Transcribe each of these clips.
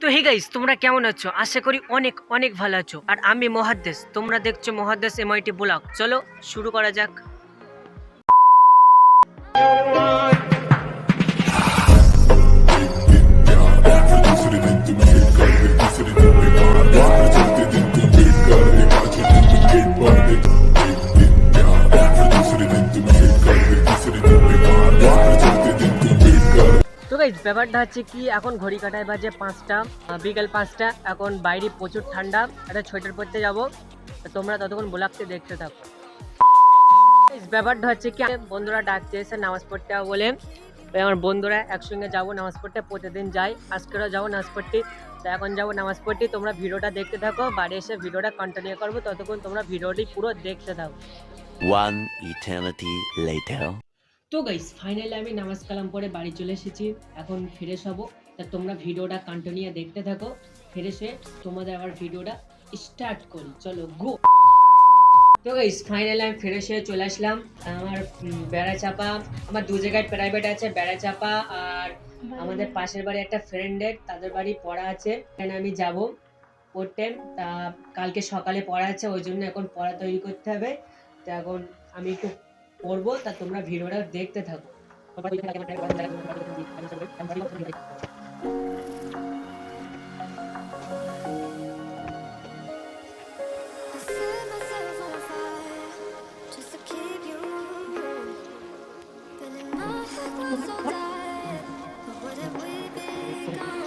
তো hey guys, তোমরা কেমন আছো? আশা করি অনেক অনেক ভালো আছো। আর আমি মহাদ্দেশ, তোমরা দেখছো মহাদ্দেশ এমআইটি ব্লগ। চলো শুরু করা যাক। তো গাইস, ব্যাপারটা হচ্ছে কি, এখন ঘড়ি কাটায় বাজে 5টা, বিকেল 5টা। এখন বাইরে প্রচুর ঠান্ডা, একটা সোয়েটার পরতে যাবো। তোমরা ততক্ষণ ব্লগটি দেখতে থাকো। Guys, ব্যাপারটা হচ্ছে কি, বন্ধুরা ডাকছে এসে নামাজ পড়তে হবে বলে। তো আমার বন্ধুরা একসঙ্গে যাবো নামাজ পড়তে, প্রতিদিন যাই, আজকেরও যাবো নামাজ পড়তে। তো এখন যাবো নামাজ পড়তে, তোমরা ভিডিওটা দেখতে থাকো, বাড়ি এসে ভিডিওটা কন্টিনিউ করবো, ততক্ষণ তোমরা ভিডিওটি পুরো দেখতে থাকো। One eternity later. তো গাইস, ফাইনালি আমি নামাজ কালাম পরে বাড়ি চলে এসেছি। এখন ফ্রেশ হবো। তা তোমরা ভিডিওটা কন্টিনিউ দেখতে থাকো। ফ্রেশ হয়ে তোমাদের আবার ভিডিওটা স্টার্ট করি, চলো গো। তো গাইস, ফাইনালি আমি ফ্রেশ হয়ে চলে আসলাম। আমার বেড়াচাপা, আমার দু জায়গায় প্রাইভেট আছে, বেড়াচাপা আর আমাদের পাশের বাড়ি একটা ফ্রেন্ডের, তাদের বাড়ি পড়া আছে, এখানে আমি যাব পড়তে। তা কালকে সকালে পড়া আছে, ওই জন্য এখন পড়া তৈরি করতে হবে। তো এখন আমি একটু পড়বো, তা তোমরা ভিডিওটা দেখতে থাকো। I set myself on fire just to keep you warm. Feeling my head was so tired, but what have we become?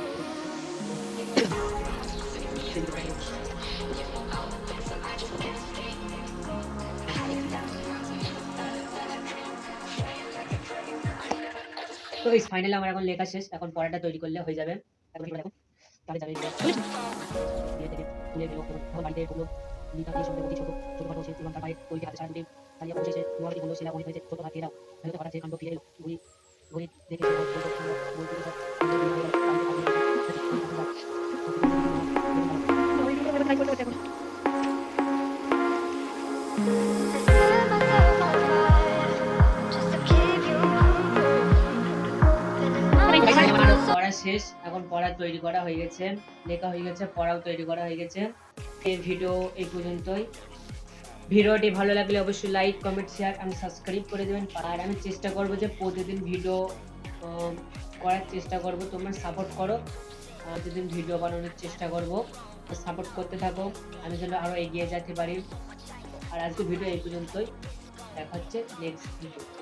তো গাইস, ফাইনালি আমার এখন লেখা শেষ, এখন পড়াটা তৈরি করলে হয়ে যাবে। এখন দেখো তাহলে যাবে দিয়ে থেকে তুলে দিল তখন বাড়িতে এগুলো নিতা দিয়ে সঙ্গে ছোট ছোটখাটো সে এবং তার বাইরে তৈরি হাতে সারা দিন তালিয়া বসে সে নোয়াটি হলো শিলা বই হয়েছে ছোট হাতে এরাও হয়তো করা যে কাণ্ড ফিরে এলো ঘুরি ঘুরি দেখে সে বই থেকে সব I set myself on fire just to keep you warm. Feeling my head was so পড়া শেষ, এখন পড়া তৈরি করা হয়ে গেছে, লেখা হয়ে গেছে, পড়াও তৈরি করা হয়ে গেছে। এই ভিডিও এই পর্যন্তই। ভিডিওটি ভালো লাগলে অবশ্যই লাইক কমেন্ট শেয়ার এবং সাবস্ক্রাইব করে দেবেন। আর আমি চেষ্টা করব যে প্রতিদিন ভিডিও করার চেষ্টা করব, তোমরা সাপোর্ট করো। প্রতিদিন ভিডিও বানানোর চেষ্টা করব, সাপোর্ট করতে থাকো, আমি যেন আরও এগিয়ে যেতে পারি। আর আজকে ভিডিও এই পর্যন্তই, দেখা হচ্ছে নেক্সট ভিডিও।